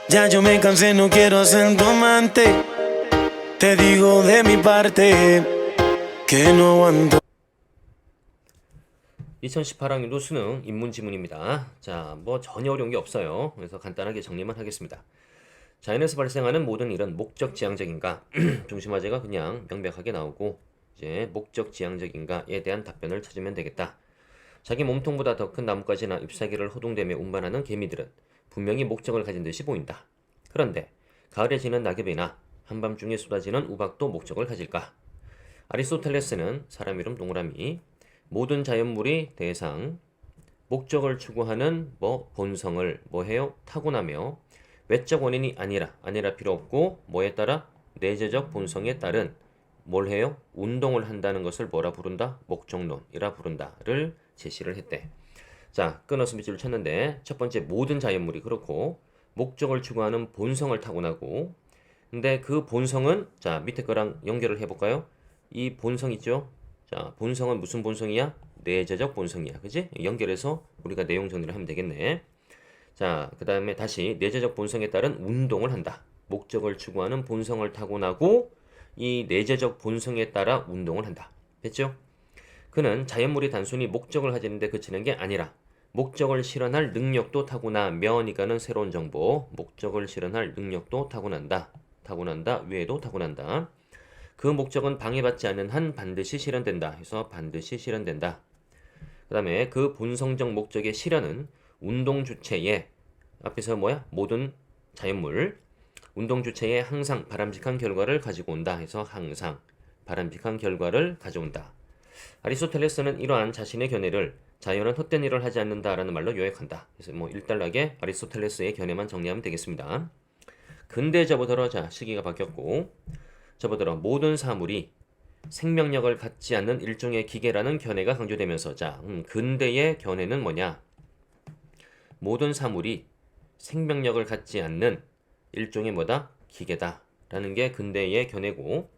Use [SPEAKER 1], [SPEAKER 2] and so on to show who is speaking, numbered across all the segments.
[SPEAKER 1] Ya yo me cansé, no quiero ser tu amante. Te digo de mi parte que no aguanto.
[SPEAKER 2] 2018학년도 수능 인문지문입니다. 자, 뭐 전혀 어려운 게 없어요. 그래서 간단하게 정리만 하겠습니다. 자연에서 발생하는 모든 일은 목적 지향적인가? 중심화제가 그냥 명백하게 나오고 이제 목적 지향적인가에 대한 답변을 찾으면 되겠다. 자기 몸통보다 더 큰 나뭇가지나 잎사귀를 호둥대며 운반하는 개미들은 분명히 목적을 가진 듯이 보인다. 그런데 가을에 지는 낙엽이나 한밤중에 쏟아지는 우박도 목적을 가질까? 아리스토텔레스는 사람 이름 동그라미 모든 자연물이 대상 목적을 추구하는 본성을 뭐해요? 타고나며 외적 원인이 아니라 필요 없고 뭐에 따라 내재적 본성에 따른 뭘 해요? 운동을 한다는 것을 뭐라 부른다? 목적론이라 부른다를 제시를 했대. 자, 끊어서 밑줄을 쳤는데 첫 번째 모든 자연물이 그렇고 목적을 추구하는 본성을 타고나고 근데 그 본성은 자 밑에 거랑 연결을 해볼까요? 이 본성 있죠? 자, 본성은 무슨 본성이야? 내재적 본성이야. 그지? 연결해서 우리가 내용 정리를 하면 되겠네. 자, 그 다음에 다시 내재적 본성에 따른 운동을 한다. 목적을 추구하는 본성을 타고나고 이 내재적 본성에 따라 운동을 한다. 됐죠? 그는 자연물이 단순히 목적을 가지는데 그치는 게 아니라 목적을 실현할 능력도 타고나며 니가는 새로운 정보 목적을 실현할 능력도 타고난다 외에도 타고난다. 그 목적은 방해받지 않는 한 반드시 실현된다 해서 반드시 실현된다. 그 다음에 그 본성적 목적의 실현은 운동 주체에 앞에서 뭐야? 모든 자연물 운동 주체에 항상 바람직한 결과를 가지고 온다 해서 항상 바람직한 결과를 가져온다. 아리스토텔레스는 이러한 자신의 견해를 자연은 헛된 일을 하지 않는다라는 말로 요약한다. 그래서 뭐 일단락에 아리스토텔레스의 견해만 정리하면 되겠습니다. 근대 접어들어 자 시기가 바뀌었고 접어들어 모든 사물이 생명력을 갖지 않는 일종의 기계라는 견해가 강조되면서 자 근대의 견해는 뭐냐? 모든 사물이 생명력을 갖지 않는 일종의 뭐다? 기계다라는 게 근대의 견해고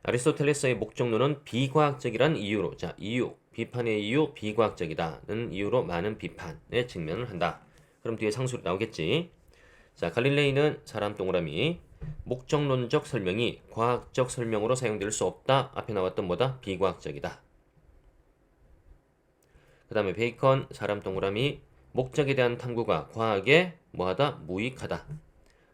[SPEAKER 2] 아리스토텔레스의 목적론은 비과학적이란 이유로 자 이유 비판의 이유 비과학적이다는 이유로 많은 비판에 직면을 한다. 그럼 뒤에 상수로 나오겠지. 자 갈릴레이는 사람 동그라미 목적론적 설명이 과학적 설명으로 사용될 수 없다. 앞에 나왔던 뭐다? 비과학적이다. 그 다음에 베이컨 사람 동그라미 목적에 대한 탐구가 과학에 뭐하다? 무익하다.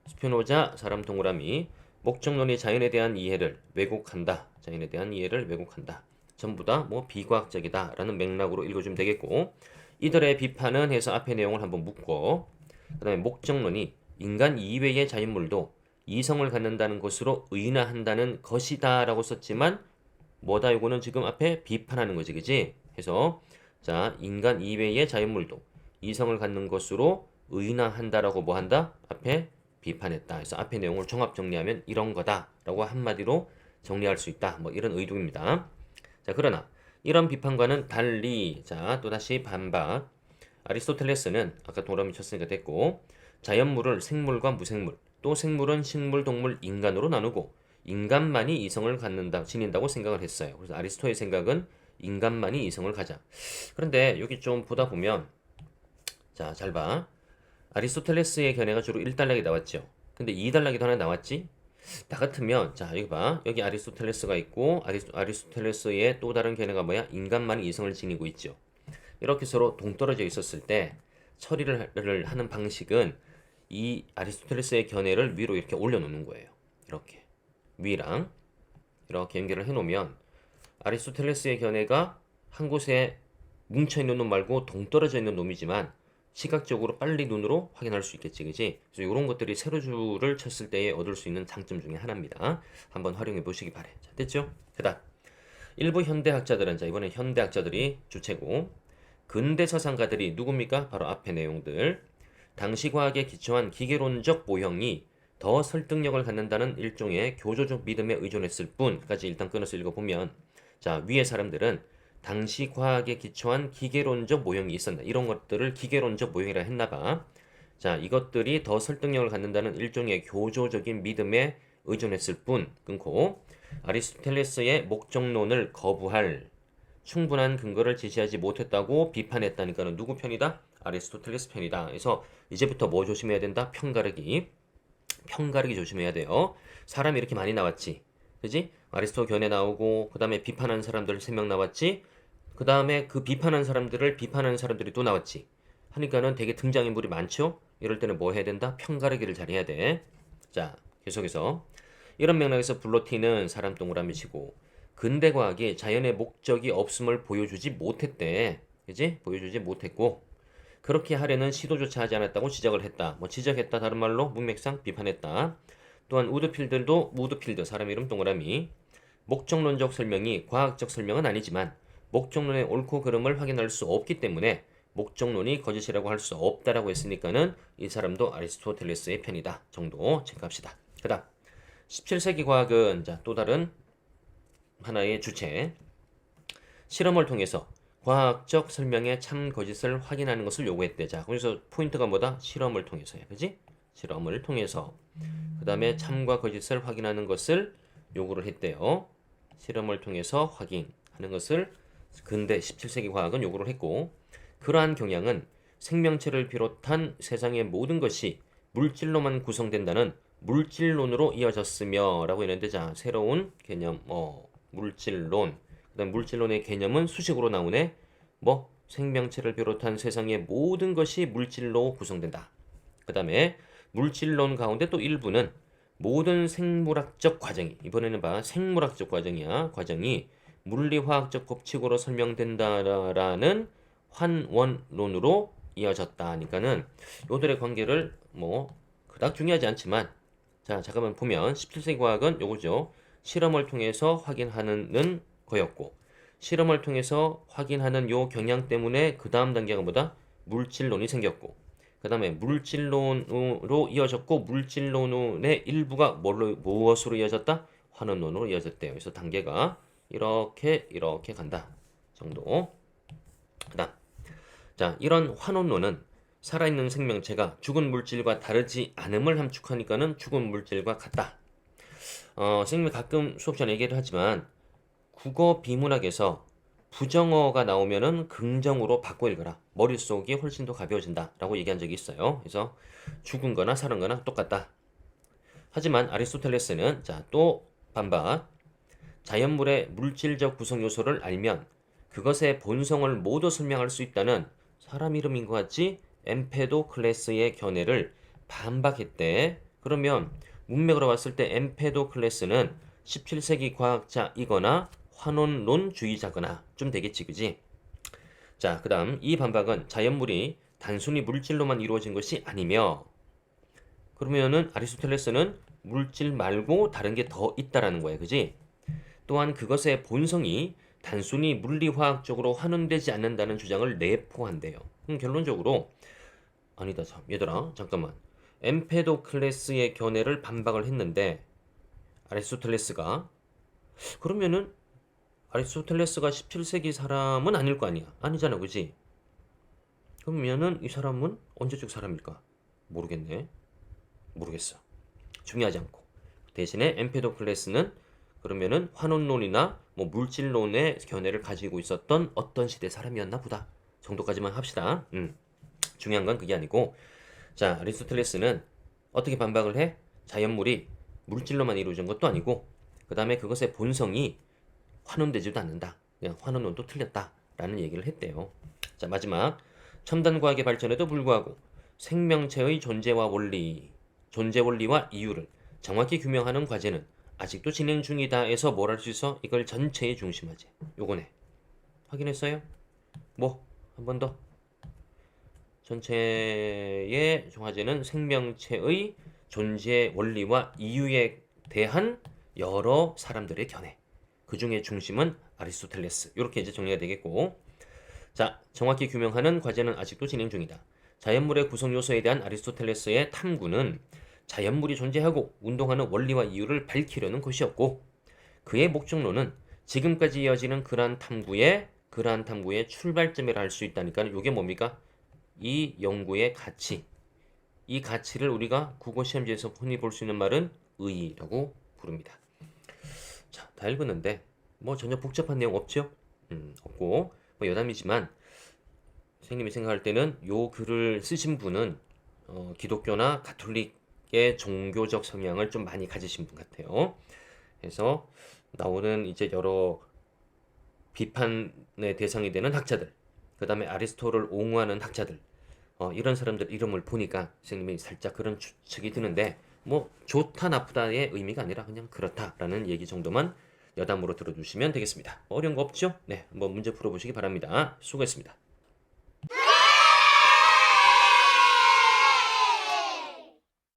[SPEAKER 2] 스피노자 사람 동그라미 목적론이 자연에 대한 이해를 왜곡한다. 자연에 대한 이해를 왜곡한다. 전부 다 뭐 비과학적이다 라는 맥락으로 읽어주면 되겠고 이들의 비판은 해서 앞의 내용을 한번 묻고 그 다음에 목적론이 인간 이외의 자연물도 이성을 갖는다는 것으로 의인화한다는 것이다 라고 썼지만 뭐다 이거는 지금 앞에 비판하는 거지 그지? 해서 자 인간 이외의 자연물도 이성을 갖는 것으로 의인화한다라고 뭐 한다? 앞에 비판했다. 그래서 앞에 내용을 종합 정리하면 이런 거다라고 한마디로 정리할 수 있다. 뭐 이런 의도입니다. 자 그러나 이런 비판과는 달리 자 또다시 반박 아리스토텔레스는 아까 동그라미 쳤으니까 됐고 자연물을 생물과 무생물 또 생물은 식물, 동물, 인간으로 나누고 인간만이 이성을 지닌다고 생각을 했어요. 그래서 아리스토의 생각은 인간만이 이성을 가자. 그런데 여기 좀 보다 보면 자, 잘 봐. 아리스토텔레스의 견해가 주로 1단락이 나왔죠. 근데 2단락이 하나 나왔지? 나 같으면 자, 여기 봐. 여기 아리스토텔레스가 있고 아리스토텔레스의 또 다른 견해가 뭐야? 인간만이 이성을 지니고 있죠. 이렇게 서로 동떨어져 있었을 때 처리를 하는 방식은 이 아리스토텔레스의 견해를 위로 이렇게 올려놓는 거예요. 이렇게 위랑 이렇게 연결을 해놓으면 아리스토텔레스의 견해가 한 곳에 뭉쳐있는 놈 말고 동떨어져 있는 놈이지만 시각적으로 빨리 눈으로 확인할 수 있겠지 그지? 그래서 이런 것들이 세로줄을 쳤을 때에 얻을 수 있는 장점 중에 하나입니다. 한번 활용해 보시기 바래. 자, 됐죠? 그다음 일부 현대학자들은 자 이번엔 현대학자들이 주체고 근대 서상가들이 누굽니까? 바로 앞의 내용들 당시 과학에 기초한 기계론적 모형이 더 설득력을 갖는다는 일종의 교조적 믿음에 의존했을 뿐까지 일단 끊어서 읽어보면 자 위의 사람들은 당시 과학에 기초한 기계론적 모형이 있었나 이런 것들을 기계론적 모형이라 했나봐. 자 이것들이 더 설득력을 갖는다는 일종의 교조적인 믿음에 의존했을 뿐 끊고 아리스토텔레스의 목적론을 거부할 충분한 근거를 제시하지 못했다고 비판했다니까는 누구 편이다? 아리스토텔레스 편이다. 그래서 이제부터 뭐 조심해야 된다? 편가르기. 편가르기 조심해야 돼요. 사람이 이렇게 많이 나왔지. 그지? 아리스토 견해 나오고 그다음에 비판하는 사람들 3명 나왔지. 그다음에 그 비판하는 사람들을 비판하는 사람들이 또 나왔지. 하니까는 되게 등장인물이 많죠? 이럴 때는 뭐 해야 된다? 편가르기를 잘 해야 돼. 자, 계속해서 이런 맥락에서 블로티는 사람 동그라미 치고 근대 과학이 자연의 목적이 없음을 보여주지 못했대. 그지? 보여주지 못했고 그렇게 하려는 시도조차 하지 않았다고 지적을 했다. 뭐 지적했다 다른 말로 문맥상 비판했다. 또한 우드필드 사람 이름 동그라미 목적론적 설명이 과학적 설명은 아니지만 목적론의 옳고 그름을 확인할 수 없기 때문에 목적론이 거짓이라고 할 수 없다라고 했으니까는 이 사람도 아리스토텔레스의 편이다 정도 체크합시다. 그다음 17세기 과학은 자, 또 다른 하나의 주체 실험을 통해서 과학적 설명의 참 거짓을 확인하는 것을 요구했대. 자, 거기서 포인트가 뭐다? 실험을 통해서야. 그지? 실험을 통해서. 그 다음에 참과 거짓을 확인하는 것을 요구를 했대요. 실험을 통해서 확인하는 것을 근대 17세기 과학은 요구를 했고 그러한 경향은 생명체를 비롯한 세상의 모든 것이 물질로만 구성된다는 물질론으로 이어졌으며 라고 했는데 자, 새로운 개념 물질론 그다음 물질론의 개념은 수식으로 나오네. 뭐 생명체를 비롯한 세상의 모든 것이 물질로 구성된다. 그다음에 물질론 가운데 또 일부는 모든 생물학적 과정이 이번에는 봐 생물학적 과정이야. 과정이 물리화학적 법칙으로 설명된다라는 환원론으로 이어졌다. 하니까는 요들의 관계를 뭐 그닥 중요하지 않지만 자 잠깐만 보면 17세기 과학은 요거죠. 실험을 통해서 확인하는 거였고 실험을 통해서 확인하는 요 경향 때문에 그 다음 단계가 뭐다? 물질론이 생겼고 그 다음에 물질론으로 이어졌고 물질론의 일부가 무엇으로 이어졌다? 환원론으로 이어졌대요. 그래서 단계가 이렇게 간다 정도. 그 다음 자 이런 환원론은 살아있는 생명체가 죽은 물질과 다르지 않음을 함축하니까는 죽은 물질과 같다. 선생님이 가끔 수업 전에 얘기를 하지만 국어 비문학에서 부정어가 나오면은 긍정으로 바꿔 읽어라. 머릿속이 훨씬 더 가벼워진다. 라고 얘기한 적이 있어요. 그래서 죽은 거나 살은 거나 똑같다. 하지만 아리스토텔레스는 자, 또 반박. 자연물의 물질적 구성 요소를 알면 그것의 본성을 모두 설명할 수 있다는 사람 이름인 것 같지? 엠페도클레스의 견해를 반박했대. 그러면 문맥으로 봤을 때 엠페도클레스는 17세기 과학자이거나 환원론주의자거나 좀 되겠지, 그지? 자, 그 다음 이 반박은 자연물이 단순히 물질로만 이루어진 것이 아니며 그러면은 아리스토텔레스는 물질 말고 다른 게 더 있다라는 거야, 그지? 또한 그것의 본성이 단순히 물리화학적으로 환원되지 않는다는 주장을 내포한대요. 결론적으로 아니다, 참, 얘들아, 잠깐만. 엠페도클레스의 견해를 반박을 했는데 아리스토텔레스가 그러면은 아리스토텔레스가 17세기 사람은 아닐 거 아니야. 아니잖아, 그지? 그러면은 이 사람은 언제적 사람일까? 모르겠네. 모르겠어. 중요하지 않고. 대신에 엠페도클레스는 그러면은 환원론이나 뭐 물질론의 견해를 가지고 있었던 어떤 시대 사람이었나 보다. 정도까지만 합시다. 중요한 건 그게 아니고 자, 아리스토텔레스는 어떻게 반박을 해? 자연물이 물질로만 이루어진 것도 아니고 그 다음에 그것의 본성이 환원되지도 않는다. 그냥 환원론도 틀렸다라는 얘기를 했대요. 자, 마지막 첨단 과학의 발전에도 불구하고 생명체의 존재 원리와 이유를 정확히 규명하는 과제는 아직도 진행 중이다에서 뭘 할 수 있어? 이걸 전체에 중심하지. 요거네. 확인했어요? 뭐 한 번 더. 전체의 화제는 생명체의 존재 원리와 이유에 대한 여러 사람들의 견해. 그 중에 중심은 아리스토텔레스. 이렇게 이제 정리가 되겠고. 자, 정확히 규명하는 과제는 아직도 진행 중이다. 자연물의 구성 요소에 대한 아리스토텔레스의 탐구는 자연물이 존재하고 운동하는 원리와 이유를 밝히려는 것이었고, 그의 목적론은 지금까지 이어지는 그러한 탐구의 출발점이라 할 수 있다니까. 이게 뭡니까? 이 연구의 가치. 이 가치를 우리가 국어 시험지에서 흔히 볼 수 있는 말은 의의라고 부릅니다. 자, 다 읽었는데 뭐 전혀 복잡한 내용 없죠? 없고 뭐 여담이지만 선생님이 생각할 때는 요 글을 쓰신 분은 기독교나 가톨릭 약간의 종교적 성향을 좀 많이 가지신 분 같아요. 그래서 나오는 이제 여러 비판의 대상이 되는 학자들, 그 다음에 아리스토를 옹호하는 학자들, 이런 사람들 이름을 보니까 선생님이 살짝 그런 추측이 드는데, 뭐 좋다 나쁘다의 의미가 아니라 그냥 그렇다라는 얘기 정도만 여담으로 들어주시면 되겠습니다. 어려운 거 없죠? 네, 한번 문제 풀어보시기 바랍니다. 수고했습니다.